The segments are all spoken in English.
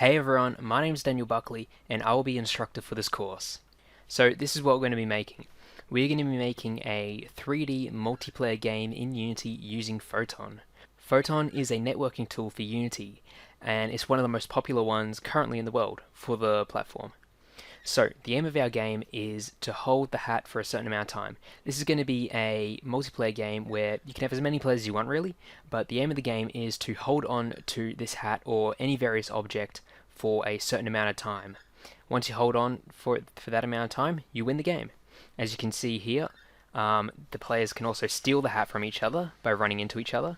Hey everyone, my name is Daniel Buckley and I will be instructor for this course. So this is what we're going to be making. We're going to be making a 3D multiplayer game in Unity using Photon. Photon is a networking tool for Unity and it's one of the most popular ones currently in the world for the platform. So the aim of our game is to hold the hat for a certain amount of time. This is going to be a multiplayer game where you can have as many players as you want really, but the aim of the game is to hold on to this hat or any various object for a certain amount of time. Once you hold on for that amount of time, you win the game. As you can see here, the players can also steal the hat from each other by running into each other.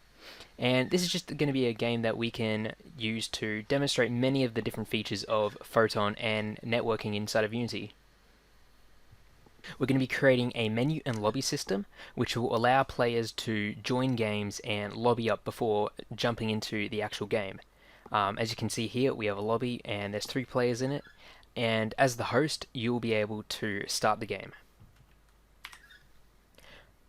And this is just going to be a game that we can use to demonstrate many of the different features of Photon and networking inside of Unity. We're going to be creating a menu and lobby system which will allow players to join games and lobby up before jumping into the actual game. As you can see here, we have a lobby and there's 3 players in it, and as the host you'll be able to start the game.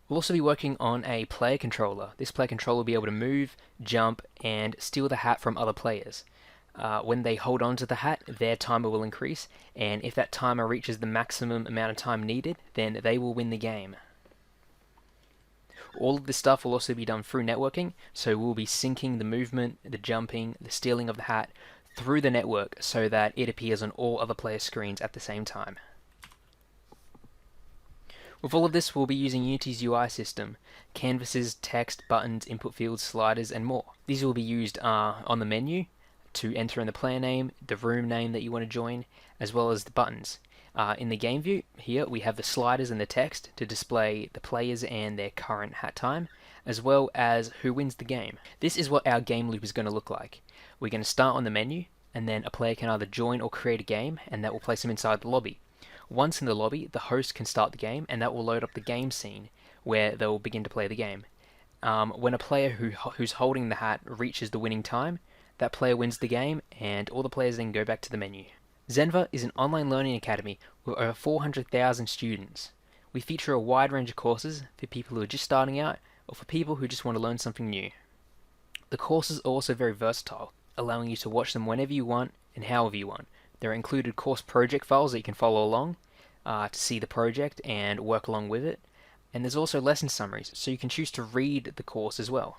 We'll also be working on a player controller. This player controller will be able to move, jump, and steal the hat from other players. When they hold on to the hat, their timer will increase, and if that timer reaches the maximum amount of time needed, then they will win the game. All of this stuff will also be done through networking, so we'll be syncing the movement, the jumping, the stealing of the hat through the network so that it appears on all other players' screens at the same time. With all of this, we'll be using Unity's UI system: canvases, text, buttons, input fields, sliders, and more. These will be used on the menu to enter in the player name, the room name that you want to join, as well as the buttons. In the game view, here we have the sliders and the text to display the players and their current hat time, as well as who wins the game. This is what our game loop is going to look like. We're going to start on the menu, and then a player can either join or create a game, and that will place them inside the lobby. Once in the lobby, the host can start the game, and that will load up the game scene, where they'll begin to play the game. When a player who's holding the hat reaches the winning time, that player wins the game, and all the players then go back to the menu. ZENVA is an online learning academy with over 400,000 students. We feature a wide range of courses for people who are just starting out, or for people who just want to learn something new. The courses are also very versatile, allowing you to watch them whenever you want and however you want. There are included course project files that you can follow along to see the project and work along with it. And there's also lesson summaries, so you can choose to read the course as well.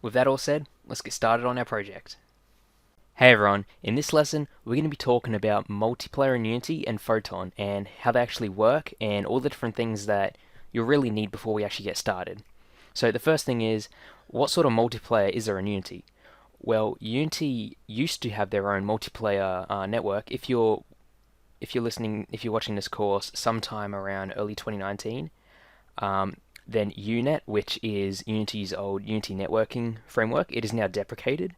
With that all said, let's get started on our project. Hey everyone, in this lesson we're going to be talking about multiplayer in Unity and Photon and how they actually work and all the different things that you'll really need before we actually get started. So the first thing is, what sort of multiplayer is there in Unity? Well, Unity used to have their own multiplayer network. If you're watching this course sometime around early 2019, then UNet, which is Unity's old Unity networking framework, it is now deprecated.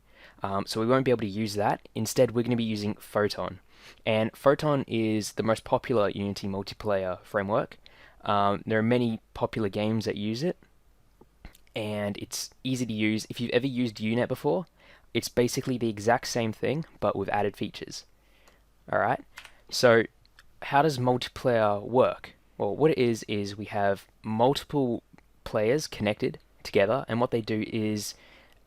So we won't be able to use that. Instead, we're going to be using Photon. And Photon is the most popular Unity multiplayer framework. There are many popular games that use it, and it's easy to use. If you've ever used UNet before, it's basically the exact same thing, but with added features. Alright, so how does multiplayer work? Well, what it is we have multiple players connected together, and what they do is,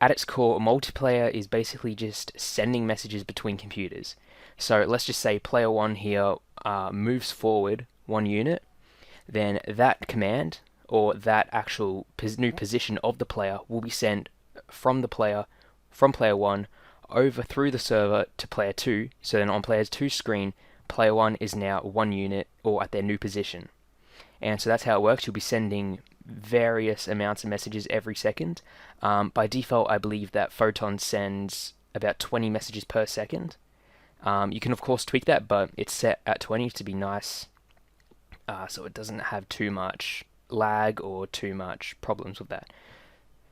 at its core, multiplayer is basically just sending messages between computers. So let's just say player 1 here moves forward 1 unit, then that command, or that actual new position of the player, will be sent from player 1 over through the server to player 2, so then on player 2's screen, player 1 is now 1 unit, or at their new position. And so that's how it works. You'll be sending various amounts of messages every second. By default, I believe that Photon sends about 20 messages per second. You can of course tweak that, but it's set at 20 to be nice, so it doesn't have too much lag or too much problems with that.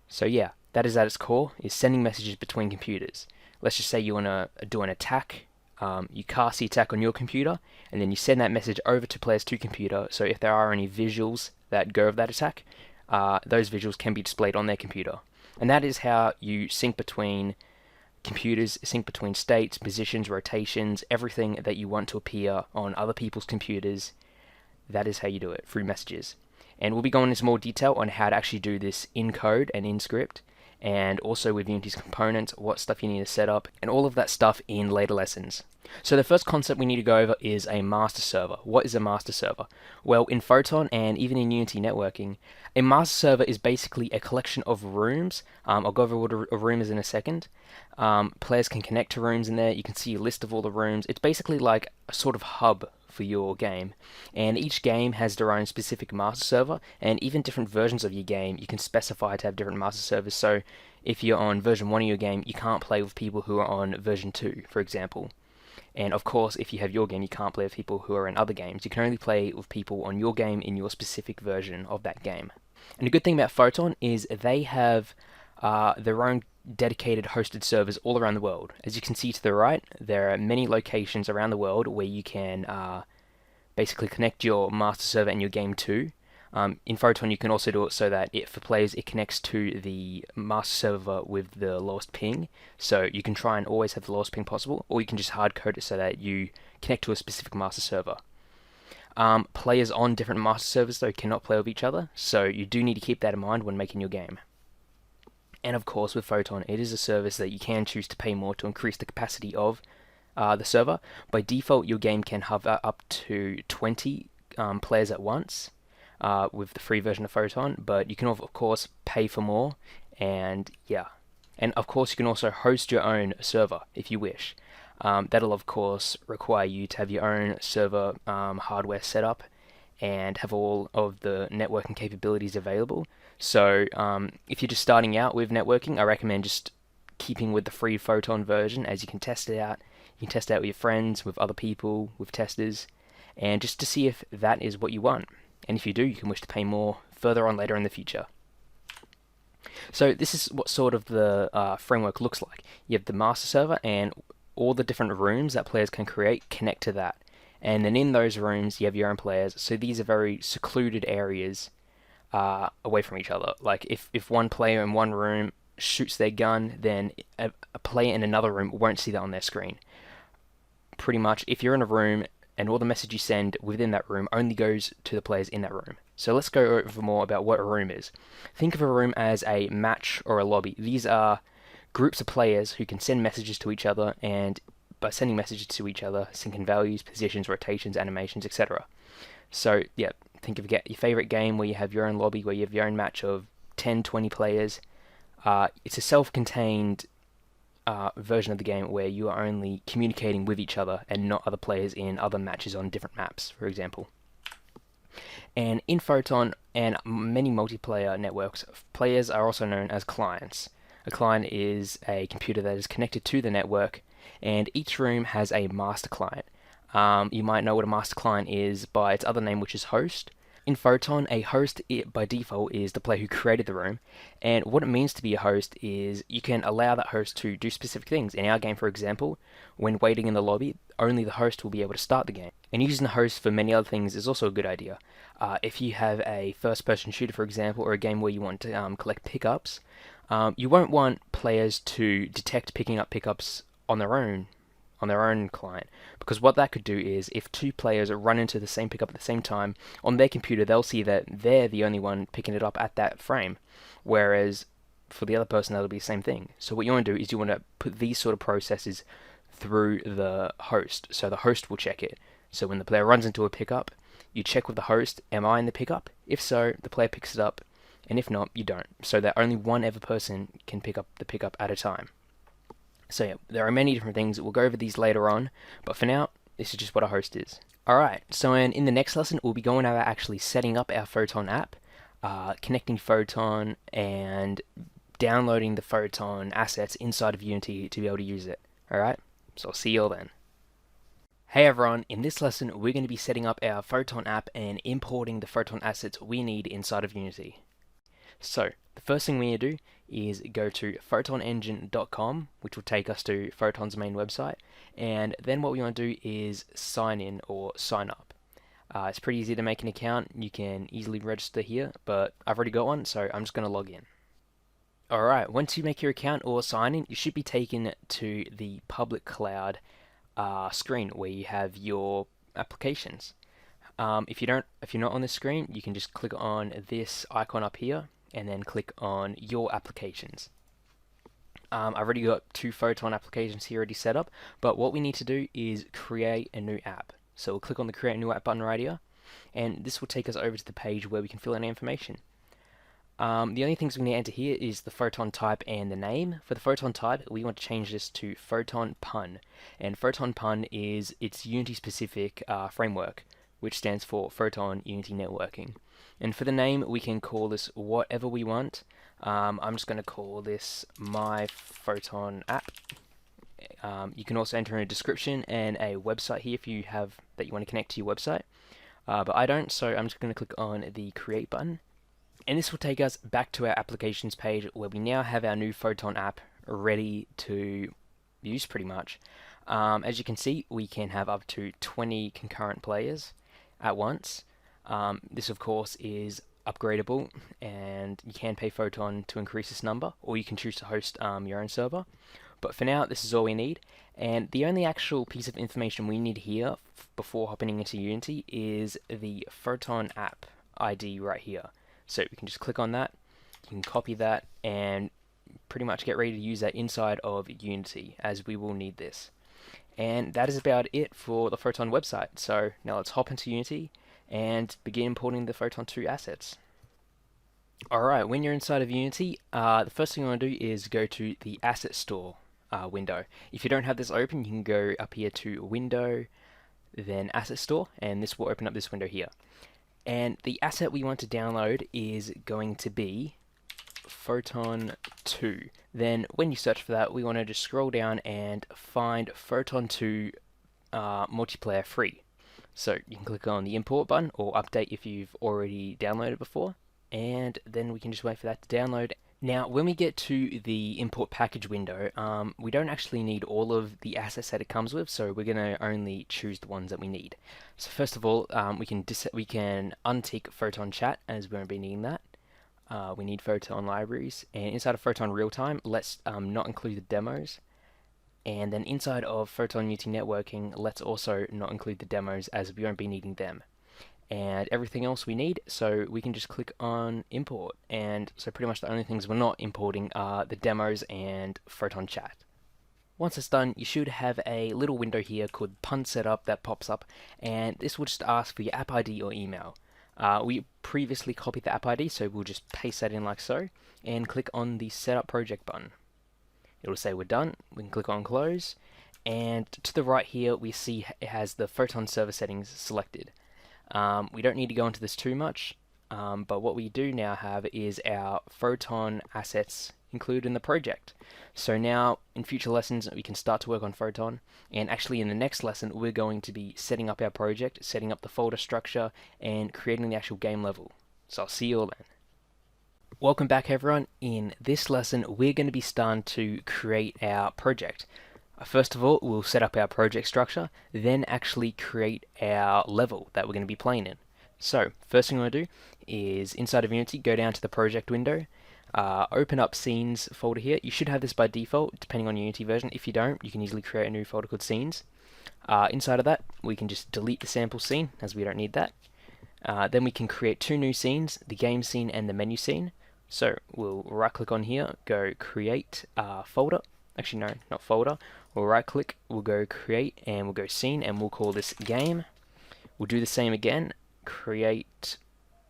So yeah, that is at its core, is sending messages between computers. Let's just say you want to do an attack. You cast the attack on your computer, and then you send that message over to player's 2 computer, so if there are any visuals that go of that attack, those visuals can be displayed on their computer. And that is how you sync between computers, sync between states, positions, rotations, everything that you want to appear on other people's computers. That is how you do it, through messages. And we'll be going into more detail on how to actually do this in code and in script, and also with Unity's components, what stuff you need to set up, and all of that stuff in later lessons. So the first concept we need to go over is a master server. What is a master server? Well, in Photon and even in Unity networking, a master server is basically a collection of rooms. I'll go over what a room is in a second. Players can connect to rooms in there. You can see a list of all the rooms. It's basically like a sort of hub for your game, and each game has their own specific master server, and even different versions of your game you can specify to have different master servers. So if you're on version 1 of your game, you can't play with people who are on version 2, for example. And of course, if you have your game, you can't play with people who are in other games. You can only play with people on your game in your specific version of that game. And the good thing about Photon is they have their own dedicated hosted servers all around the world. As you can see to the right, there are many locations around the world where you can basically connect your master server and your game to. In Photon, you can also do it so that for players, it connects to the master server with the lowest ping. So you can try and always have the lowest ping possible, or you can just hard code it so that you connect to a specific master server. Players on different master servers, though, cannot play with each other, so you do need to keep that in mind when making your game. And of course, with Photon, it is a service that you can choose to pay more to increase the capacity of the server. By default, your game can have up to 20 players at once with the free version of Photon, but you can of course pay for more, and yeah. And of course, you can also host your own server if you wish. That'll of course require you to have your own server hardware set up and have all of the networking capabilities available. So if you're just starting out with networking, I recommend just keeping with the free Photon version, as you can test it out. You can test it out with your friends, with other people, with testers, and just to see if that is what you want. And if you do, you can wish to pay more further on later in the future. So this is what sort of the framework looks like. You have the master server, and all the different rooms that players can create connect to that. And then in those rooms, you have your own players. So these are very secluded areas away from each other. Like if one player in one room shoots their gun, then a player in another room won't see that on their screen. Pretty much, if you're in a room and all the message you send within that room only goes to the players in that room. So let's go over more about what a room is. Think of a room as a match or a lobby. These are groups of players who can send messages to each other, and by sending messages to each other, syncing values, positions, rotations, animations, etc. So yeah, think of your favorite game where you have your own lobby, where you have your own match of 10, 20 players. It's a self-contained version of the game where you are only communicating with each other and not other players in other matches on different maps, for example. And in Photon and many multiplayer networks, players are also known as clients. A client is a computer that is connected to the network, and each room has a master client. You might know what a master client is by its other name, which is host. In Photon, a host by default is the player who created the room, and what it means to be a host is you can allow that host to do specific things. In our game, for example, when waiting in the lobby, only the host will be able to start the game. And using the host for many other things is also a good idea. If you have a first-person shooter, for example, or a game where you want to collect pickups, you won't want players to detect picking up pickups on their own client, because what that could do is if two players run into the same pickup at the same time, on their computer they'll see that they're the only one picking it up at that frame, whereas for the other person that'll be the same thing. So what you want to do is you want to put these sort of processes through the host, so the host will check it. So when the player runs into a pickup, you check with the host, am I in the pickup? If so, the player picks it up, and if not, you don't, so that only one other person can pick up the pickup at a time. So yeah, there are many different things. We'll go over these later on, but for now, this is just what a host is. Alright, so in the next lesson, we'll be going over actually setting up our Photon app, connecting Photon, and downloading the Photon assets inside of Unity to be able to use it. Alright, so I'll see you all then. Hey everyone, in this lesson, we're going to be setting up our Photon app and importing the Photon assets we need inside of Unity. So, the first thing we need to do is go to photonengine.com, which will take us to Photon's main website, and then what we want to do is sign in or sign up. It's pretty easy to make an account. You can easily register here, but I've already got one, so I'm just going to log in. Alright, once you make your account or sign in, you should be taken to the public cloud screen where you have your applications. If you're not on this screen, you can just click on this icon up here and then click on your applications. I've already got 2 Photon applications here already set up, but what we need to do is create a new app. So we'll click on the Create New App button right here, and this will take us over to the page where we can fill in information. The only things we need to enter here is the photon type and the name. For the photon type, we want to change this to Photon Pun. And Photon Pun is its Unity-specific framework, which stands for Photon Unity Networking. And for the name, we can call this whatever we want. I'm just going to call this My Photon App. You can also enter in a description and a website here if you have that you want to connect to your website. But I don't, so I'm just going to click on the Create button. And this will take us back to our applications page where we now have our new Photon app ready to use pretty much. As you can see, we can have up to 20 concurrent players at once. This of course is upgradable, and you can pay Photon to increase this number, or you can choose to host your own server. But for now, this is all we need. And the only actual piece of information we need here before hopping into Unity is the Photon app ID right here. So we can just click on that, you can copy that, and pretty much get ready to use that inside of Unity, as we will need this. And that is about it for the Photon website. So now let's hop into Unity and begin importing the Photon 2 assets. Alright, when you're inside of Unity, the first thing you want to do is go to the Asset Store window. If you don't have this open, you can go up here to Window, then Asset Store, and this will open up this window here. And the asset we want to download is going to be Photon 2. Then when you search for that, we want to just scroll down and find Photon 2 multiplayer free. So you can click on the import button or update if you've already downloaded before, and then we can just wait for that to download. Now when we get to the import package window, we don't actually need all of the assets that it comes with, so we're going to only choose the ones that we need. So first of all, we can untick Photon Chat, as we won't be needing that. We need Photon libraries, and inside of Photon Realtime, let's not include the demos. And then inside of Photon Unity Networking, let's also not include the demos, as we won't be needing them. And everything else we need, so we can just click on import. And so pretty much the only things we're not importing are the demos and Photon Chat. Once it's done, you should have a little window here called Pun Setup that pops up, and this will just ask for your app ID or email. We previously copied the app ID, so we'll just paste that in like so, and click on the Setup Project button. It will say we're done. We can click on Close, and to the right here we see it has the Photon server settings selected. We don't need to go into this too much, but what we do now have is our Photon assets included in the project. So now in future lessons we can start to work on Photon, and actually in the next lesson we're going to be setting up our project, setting up the folder structure, and creating the actual game level. So I'll see you all then. Welcome back everyone. In this lesson we're going to be starting to create our project. First of all, we'll set up our project structure, then actually create our level that we're going to be playing in. So, first thing I'm going to do is, inside of Unity, go down to the project window, open up Scenes folder here. You should have this by default, depending on your Unity version. If you don't, you can easily create a new folder called Scenes. Inside of that, we can just delete the sample scene, as we don't need that. Then we can create 2 new scenes, the game scene and the menu scene. So, we'll right-click on here, go Create Folder. Actually, no, not folder. We'll right click, we'll go create, and we'll go scene, and we'll call this game. We'll do the same again, create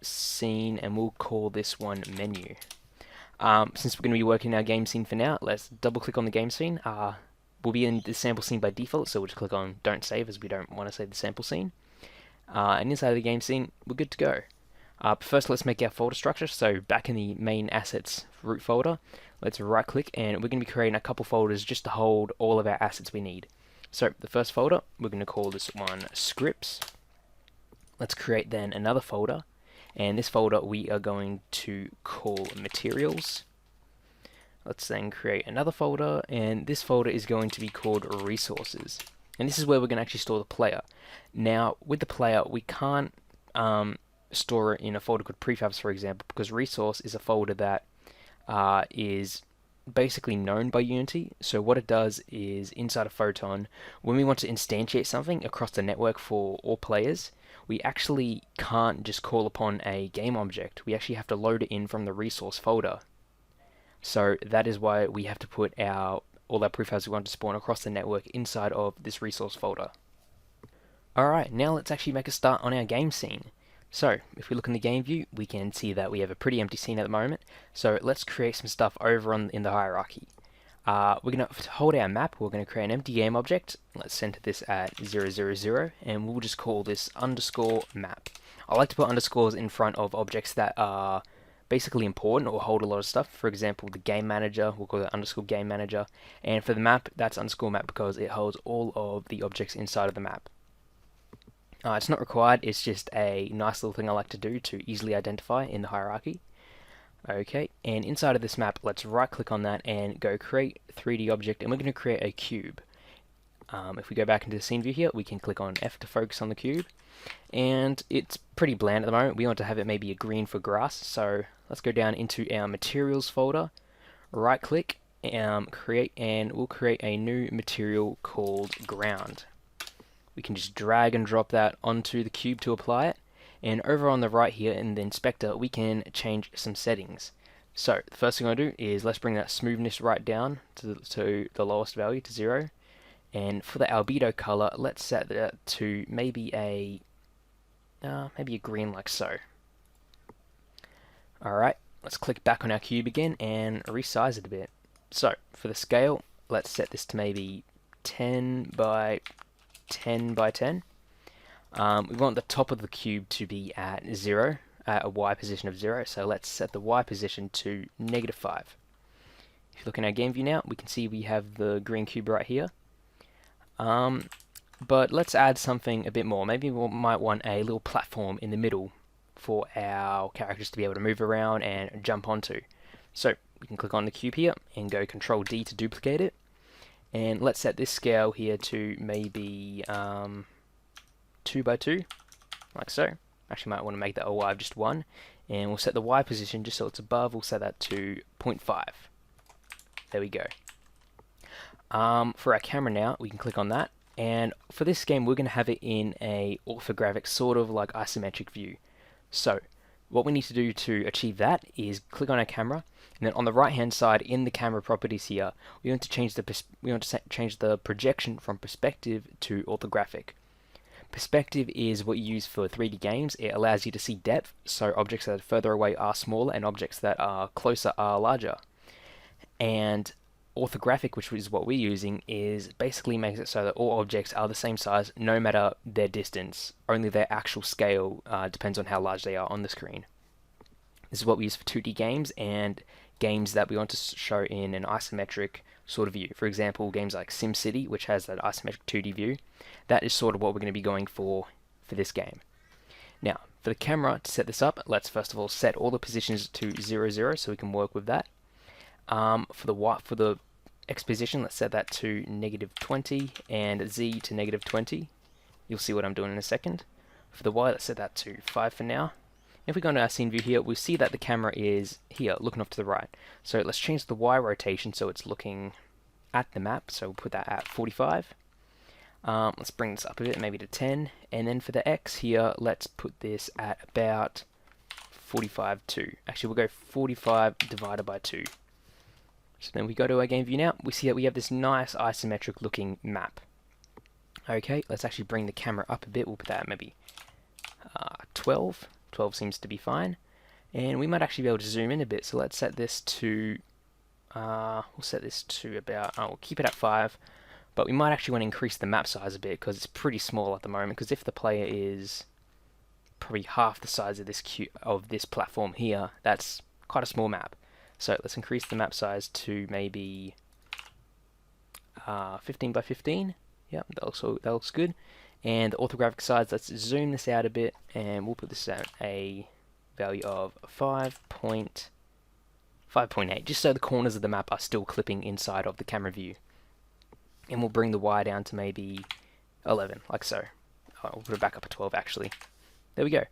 scene, and we'll call this one menu. Since we're going to be working our game scene for now, let's double click on the game scene. We'll be in the sample scene by default, so we'll just click on don't save, as we don't want to save the sample scene. And inside of the game scene, we're good to go. But first let's make our folder structure. So back in the main assets root folder, let's right click, and we're going to be creating a couple folders just to hold all of our assets we need. So the first folder, we're going to call this one scripts. Let's create then another folder, and this folder we are going to call materials. Let's then create another folder, and this folder is going to be called resources. And this is where we're going to actually store the player. Now with the player we can't store it in a folder called prefabs, for example, because resource is a folder that is basically known by Unity. So what it does is, inside of Photon, when we want to instantiate something across the network for all players, we actually can't just call upon a game object. We actually have to load it in from the resource folder. So that is why we have to put all our profiles we want to spawn across the network inside of this resource folder. Alright, now let's actually make a start on our game scene. So, if we look in the game view, we can see that we have a pretty empty scene at the moment. So let's create some stuff over in the hierarchy. We're going to hold our map, we're going to create an empty game object. Let's center this at 000, and we'll just call this underscore map. I like to put underscores in front of objects that are basically important or hold a lot of stuff. For example, the game manager, we'll call it underscore game manager. And for the map, that's underscore map because it holds all of the objects inside of the map. It's not required, it's just a nice little thing I like to do to easily identify in the hierarchy. Okay, and inside of this map, let's right click on that and go create 3D object, and we're going to create a cube. If we go back into the scene view here, we can click on F to focus on the cube, and it's pretty bland at the moment. We want to have it maybe a green for grass, so let's go down into our materials folder, right click, create, and we'll create a new material called ground. We can just drag and drop that onto the cube to apply it. And over on the right here in the inspector, we can change some settings. So the first thing I'm going to do is let's bring that smoothness right down to the lowest value, to 0. And for the albedo color, let's set that to maybe a green, like so. Alright, let's click back on our cube again and resize it a bit. So for the scale, let's set this to maybe 10 by 10 by 10. We want the top of the cube to be at 0, at a Y position of 0, so let's set the Y position to -5. If you look in our game view now, we can see we have the green cube right here. But let's add something a bit more. Maybe we might want a little platform in the middle for our characters to be able to move around and jump onto. So we can click on the cube here and go Control D to duplicate it. And let's set this scale here to maybe 2 by 2, like so. Actually might want to make that a Y of just 1. And we'll set the Y position just so it's above, we'll set that to 0.5. There we go. For our camera now, we can click on that. And for this game, we're going to have it in a orthographic, sort of like isometric view. So what we need to do to achieve that is click on our camera, and then on the right hand side in the camera properties here, we want to change the projection from perspective to orthographic. Perspective is what you use for 3D games. It allows you to see depth, so objects that are further away are smaller and objects that are closer are larger. And orthographic, which is what we're using, is basically makes it so that all objects are the same size no matter their distance. Only their actual scale depends on how large they are on the screen. This is what we use for 2D games and games that we want to show in an isometric sort of view. For example, games like SimCity, which has that isometric 2D view. That is sort of what we're going to be going for this game. Now, for the camera, to set this up, let's first of all set all the positions to 0, 0 so we can work with that. For the X position, let's set that to -20 and Z to -20. You'll see what I'm doing in a second. For the Y, let's set that to 5 for now. If we go into our scene view here, we'll see that the camera is here, looking off to the right. So let's change the Y rotation so it's looking at the map. So we'll put that at 45. Let's bring this up a bit, maybe to 10. And then for the X here, let's put this at about 45 too. Actually, we'll go 45 divided by 2. So then we go to our game view now, we see that we have this nice isometric looking map. Okay, let's actually bring the camera up a bit. We'll put that at maybe 12. 12 seems to be fine. And we might actually be able to zoom in a bit. So let's set this to, we'll set this to about, we'll keep it at 5. But we might actually want to increase the map size a bit because it's pretty small at the moment. Because if the player is probably half the size of this platform here, that's quite a small map. So let's increase the map size to maybe 15 by 15. Yeah, that looks good. And the orthographic size, let's zoom this out a bit, and we'll put this at a value of 5.8, just so the corners of the map are still clipping inside of the camera view. And we'll bring the Y down to maybe 11, like so. We'll put it back up at 12 actually. There we go.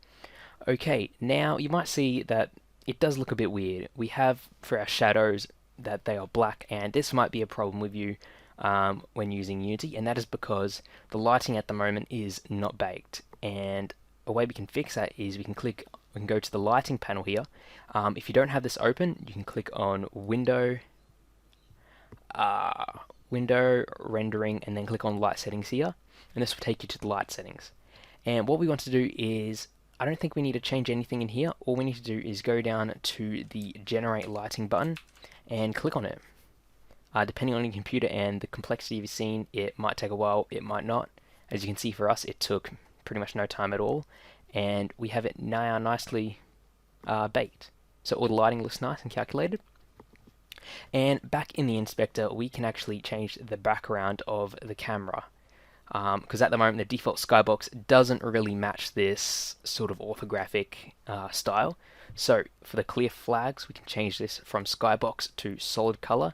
Okay, now you might see that it does look a bit weird. We have for our shadows that they are black, and this might be a problem with you when using Unity, and that is because the lighting at the moment is not baked. And a way we can fix that is we can we can go to the lighting panel here. If you don't have this open, you can click on Window, Rendering, and then click on Light Settings here, and this will take you to the light settings. And what we want to do is, I don't think we need to change anything in here. All we need to do is go down to the Generate Lighting button and click on it. Depending on your computer and the complexity of your scene, it might take a while, it might not. As you can see, for us, it took pretty much no time at all, and we have it now nicely baked. So all the lighting looks nice and calculated. And back in the inspector, we can actually change the background of the camera, because at the moment the default skybox doesn't really match this sort of orthographic style. So for the clear flags, we can change this from skybox to solid color,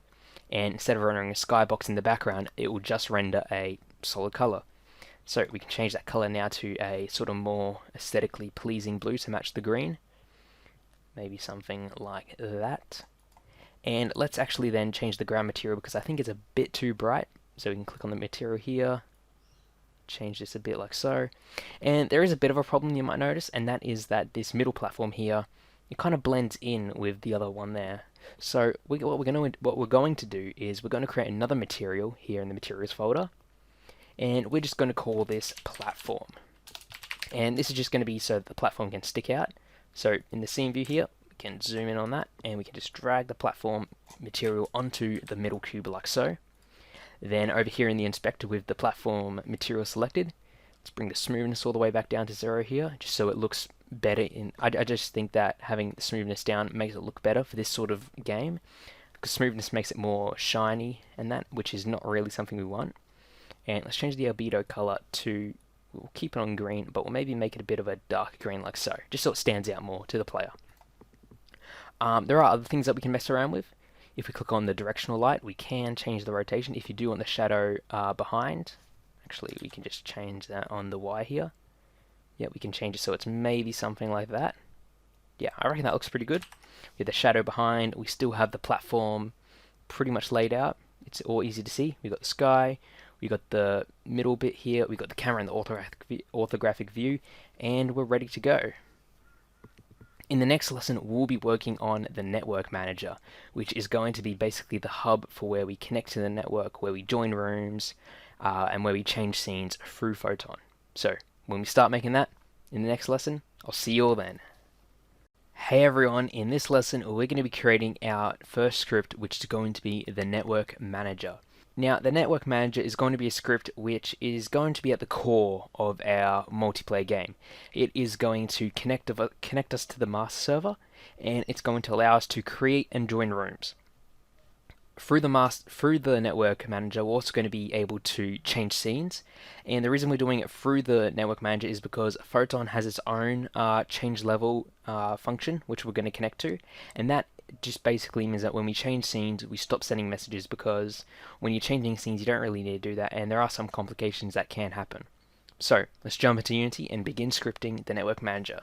and instead of rendering a skybox in the background, it will just render a solid color. So we can change that color now to a sort of more aesthetically pleasing blue to match the green. Maybe something like that. And let's actually then change the ground material, because I think it's a bit too bright. So we can click on the material here, change this a bit like so. And there is a bit of a problem you might notice, and that is that this middle platform here, it kind of blends in with the other one there. So what we're going to do is we're going to create another material here in the materials folder, and we're just going to call this platform. And this is just going to be so that the platform can stick out. So in the scene view here, we can zoom in on that, and we can just drag the platform material onto the middle cube like so. Then over here in the inspector with the platform material selected, let's bring the smoothness all the way back down to 0 here, just so it looks better. I just think that having the smoothness down makes it look better for this sort of game, because smoothness makes it more shiny and that, which is not really something we want. And let's change the albedo color to, we'll keep it on green, but we'll maybe make it a bit of a dark green like so, just so it stands out more to the player. There are other things that we can mess around with. If we click on the directional light, we can change the rotation. If you do want the shadow behind, actually we can just change that on the Y here. Yeah, we can change it so it's maybe something like that. Yeah, I reckon that looks pretty good. With the shadow behind, we still have the platform pretty much laid out. It's all easy to see. We've got the sky, we got the middle bit here, we got the camera in the orthographic view, and we're ready to go. In the next lesson, we'll be working on the network manager, which is going to be basically the hub for where we connect to the network, where we join rooms, and where we change scenes through Photon. So when we start making that in the next lesson, I'll see you all then. Hey everyone, in this lesson we're going to be creating our first script, which is going to be the network manager. Now, the network manager is going to be a script which is going to be at the core of our multiplayer game. It is going to connect us to the master server, and it's going to allow us to create and join rooms. Through the network manager, we're also going to be able to change scenes, and the reason we're doing it through the network manager is because Photon has its own change level function, which we're going to connect to, and that just basically means that when we change scenes, we stop sending messages, because when you're changing scenes, you don't really need to do that, and there are some complications that can happen. So let's jump into Unity and begin scripting the network manager.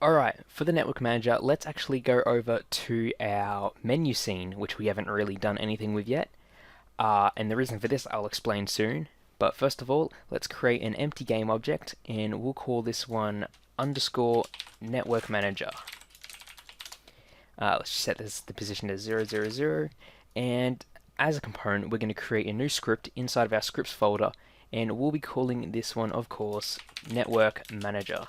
Alright, for the network manager, let's actually go over to our menu scene, which we haven't really done anything with yet. And the reason for this I'll explain soon. But first of all, let's create an empty game object, and we'll call this one underscore network manager. Let's set the position to 000, and as a component we're going to create a new script inside of our scripts folder, and we'll be calling this one, of course, network manager.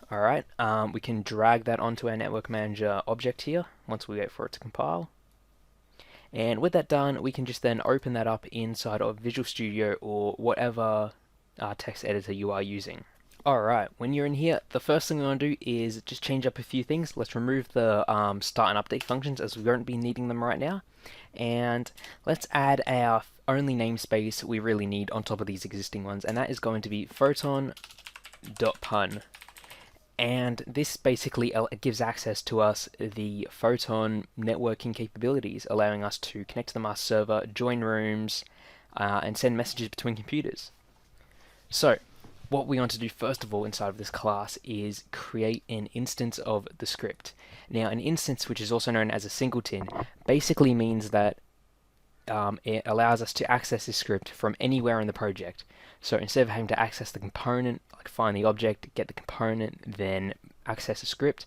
Alright, we can drag that onto our network manager object here once we wait for it to compile. And with that done, we can just then open that up inside of Visual Studio or whatever text editor you are using. Alright, when you're in here, the first thing we want to do is just change up a few things. Let's remove the start and update functions, as we won't be needing them right now. And let's add our only namespace we really need on top of these existing ones, and that is going to be photon.pun. And this basically gives access to us the Photon networking capabilities, allowing us to connect to the master server, join rooms, and send messages between computers. So what we want to do first of all inside of this class is create an instance of the script. Now, an instance, which is also known as a singleton, basically means that it allows us to access this script from anywhere in the project. So instead of having to access the component, like find the object, get the component, then access the script,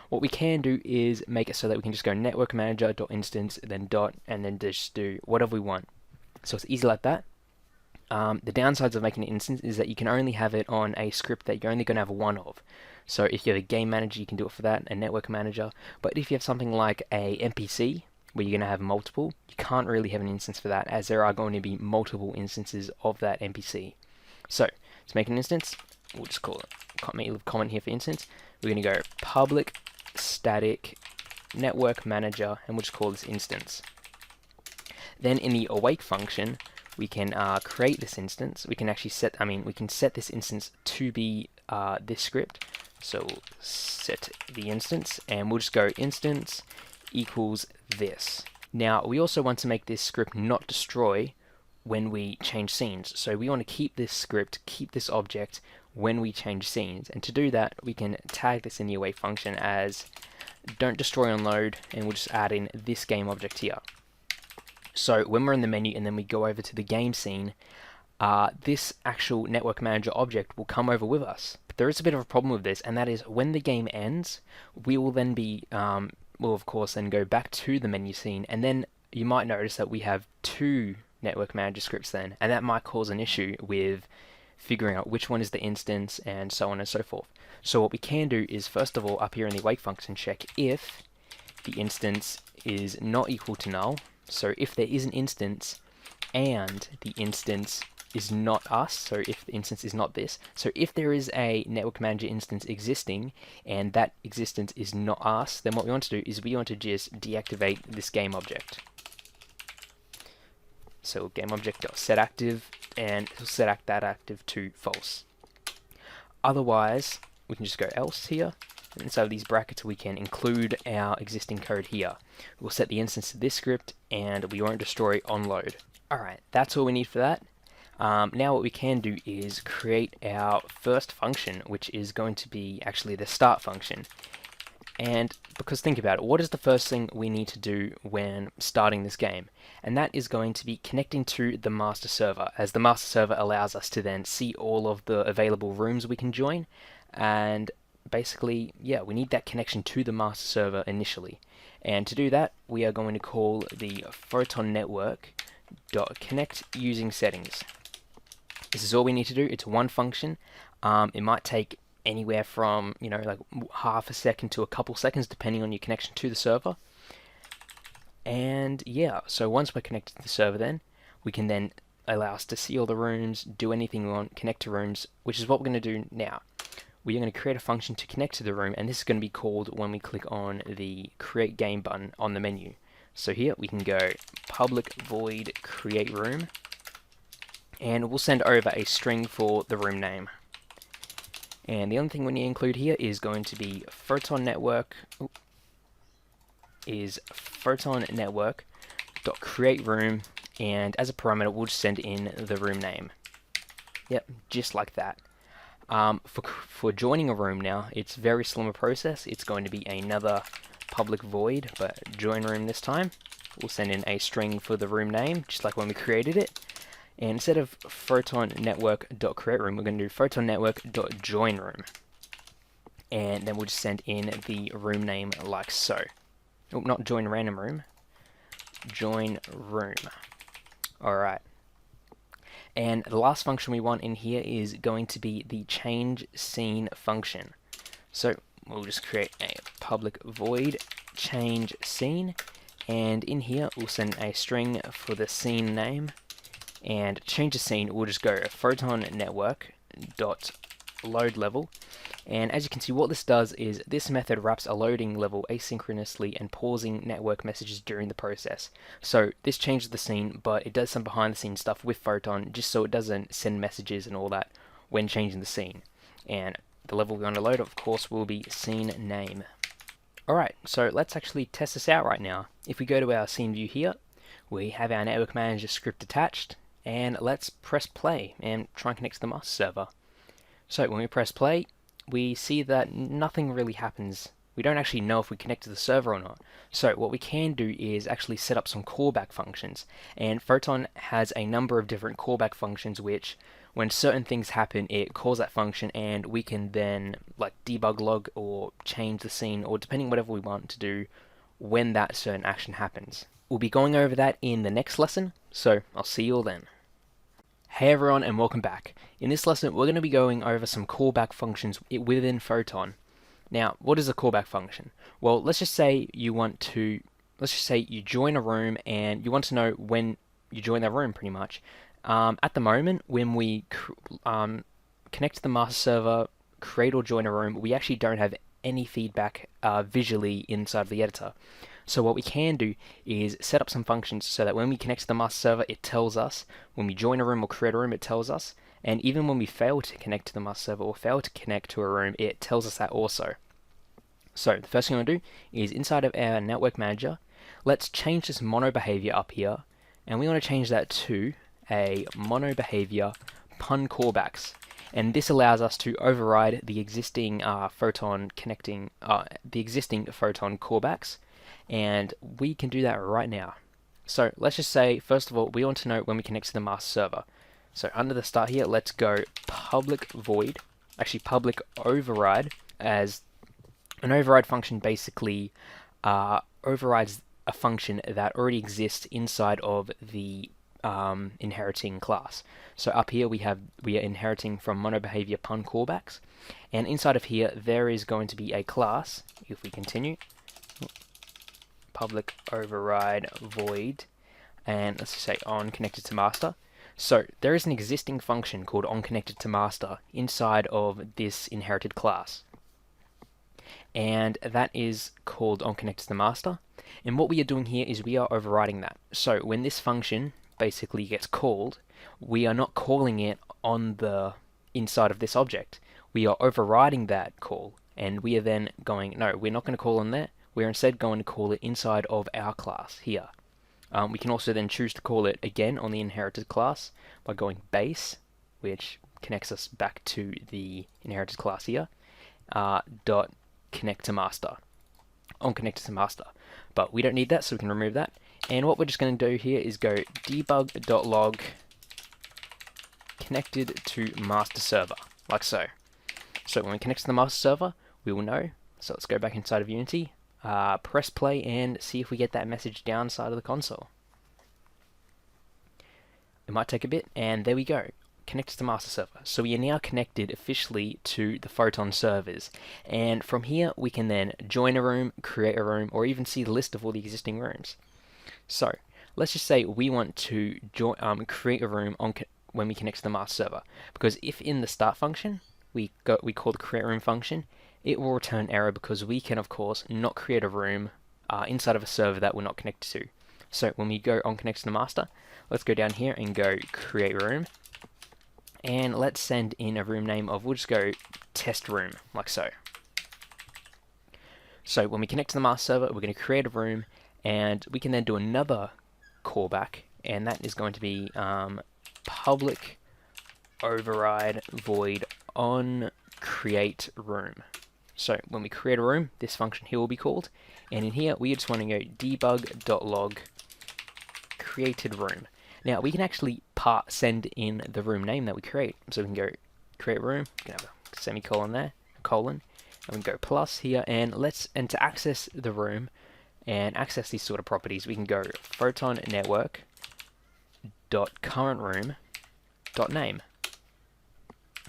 what we can do is make it so that we can just go network manager.instance, then dot, and then just do whatever we want. So it's easy like that. The downsides of making an instance is that you can only have it on a script that you're only going to have one of. So if you have a game manager, you can do it for that, a network manager. But if you have something like a NPC, where you're going to have multiple, you can't really have an instance for that, as there are going to be multiple instances of that NPC. So to make an instance, we'll just call it comment here for instance. We're going to go public static network manager, and we'll just call this instance. Then in the awake function, we can create this instance. We can actually we can set this instance to be this script. So we'll set the instance, and we'll just go instance equals this. Now we also want to make this script not destroy when we change scenes. So we want to keep this script, keep this object when we change scenes. And to do that, we can tag this in the await function as don't destroy on load, and we'll just add in this game object here. So when we're in the menu and then we go over to the game scene, this actual network manager object will come over with us. But there is a bit of a problem with this, and that is when the game ends, we will then be we'll of course then go back to the menu scene, and then you might notice that we have two network manager scripts then, and that might cause an issue with figuring out which one is the instance and so on and so forth. So what we can do is, first of all, up here in the await function, check if the instance is not equal to null. So if there is an instance and the instance is not us, so if the instance is not this, so if there is a network manager instance existing and that existence is not us, then what we want to do is we want to just deactivate this game object. So game object.setActive, and it'll set that active to false. Otherwise, we can just go else here, and inside of these brackets we can include our existing code here. We'll set the instance to this script, and we won't destroy on load. Alright, that's all we need for that. Now what we can do is create our first function, which is going to be actually the start function. And because think about it, what is the first thing we need to do when starting this game? And that is going to be connecting to the master server, as the master server allows us to then see all of the available rooms we can join. And basically, yeah, we need that connection to the master server initially. And to do that, we are going to call the PHOTON network.connect using settings. This is all we need to do. It's one function. It might take anywhere from, like half a second to a couple seconds, depending on your connection to the server. And yeah, so once we're connected to the server, then we can then allow us to see all the rooms, do anything we want, connect to rooms, which is what we're going to do now. We are going to create a function to connect to the room, and this is going to be called when we click on the create game button on the menu. So here we can go public void create room, and we'll send over a string for the room name. And the only thing we need to include here is going to be PHOTON network dot create room, and as a parameter we'll just send in the room name. Yep, just like that. For joining a room now, it's a very slimmer process. It's going to be another public void, but join room this time. We'll send in a string for the room name, just like when we created it. And instead of PHOTON network.create room, we're going to do PHOTON network.join room. And then we'll just send in the room name like so. Oh, not join random room. Join room. Alright. And the last function we want in here is going to be the change scene function. So we'll just create a public void change scene. And in here we'll send a string for the scene name. And to change the scene, we'll just go PHOTON network dot load level, and as you can see, what this does is this method wraps a loading level asynchronously and pausing network messages during the process. So this changes the scene, but it does some behind the scenes stuff with PHOTON just so it doesn't send messages and all that when changing the scene. And the level we're going to load, of course, will be scene name. Alright, so let's actually test this out right now. If we go to our scene view here, we have our network manager script attached. And let's press play and try and connect to the master server. So when we press play, we see that nothing really happens. we don't actually know if we connect to the server or not. So what we can do is actually set up some callback functions, and Photon has a number of different callback functions which, when certain things happen, it calls that function, and we can then like debug log or change the scene, or depending whatever we want to do when that certain action happens. We'll be going over that in the next lesson, so I'll see you all then. Hey everyone, and welcome back. In this lesson we're going to be going over some callback functions within Photon. Now, what is a callback function? Well, let's just say you join a room and you want to know when you join that room, pretty much. At the moment, when we connect to the master server, create or join a room, we actually don't have any feedback visually inside of the editor. So what we can do is set up some functions so that when we connect to the master server, it tells us. When we join a room or create a room, it tells us. And even when we fail to connect to the master server or fail to connect to a room, it tells us that also. So the first thing I'm going to do is inside of our network manager, let's change this mono behavior up here, and we want to change that to a mono behavior pun callbacks. And this allows us to override the existing Photon Photon callbacks, and we can do that right now. So let's just say, first of all, we want to know when we connect to the master server. So under the start here, let's go public override, as an override function basically overrides a function that already exists inside of the inheriting class. So up here we are inheriting from mono behavior pun callbacks, and inside of here there is going to be a class. If we continue, public override void, and let's say on connected to master. So there is an existing function called on connected to master inside of this inherited class, and that is called on connected to master. And what we are doing here is we are overriding that. So when this function basically gets called, we are not calling it on the inside of this object. We are overriding that call, and we are then going, no, we're not going to call on there. We're instead going to call it inside of our class here. We can also then choose to call it again on the inherited class by going base, which connects us back to the inherited class here, dot connect to master, on connected to master. But we don't need that, so we can remove that. And what we're just going to do here is go debug.log connected to master server, like so. So when we connect to the master server, we will know. So let's go back inside of Unity, press play, and see if we get that message downside of the console. It might take a bit, and there we go. Connected to master server. So we are now connected officially to the Photon servers, and from here we can then join a room, create a room, or even see the list of all the existing rooms. So let's just say we want to create a room when we connect to the master server, because if in the start function we call the create room function, it will return error because we can of course not create a room inside of a server that we're not connected to. So when we go on connect to the master, let's go down here and go create room, and let's send in a room name of, we'll just go test room, like so. So when we connect to the master server, we're going to create a room, and we can then do another callback, and that is going to be public override void on create room. So when we create a room, this function here will be called, and in here we just want to go debug.log created room. Now we can actually send in the room name that we create. So we can go create room, we can have a semicolon there, a colon, and we can go plus here, and to access the room and access these sort of properties, we can go photon network dot current room dot name.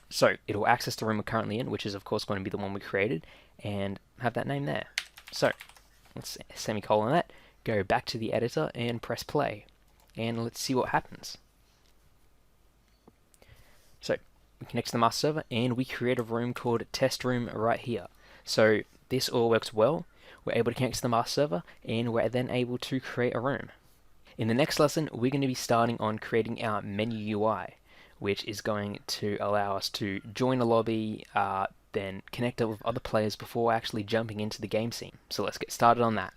So it'll access the room we're currently in, which is of course going to be the one we created, and have that name there. So let's semicolon that, go back to the editor and press play, and let's see what happens. So we connect to the master server and we create a room called test room right here. So this all works well. We're able to connect to the master server, and we're then able to create a room. In the next lesson, we're going to be starting on creating our menu UI, which is going to allow us to join a lobby, then connect up with other players before actually jumping into the game scene. So let's get started on that.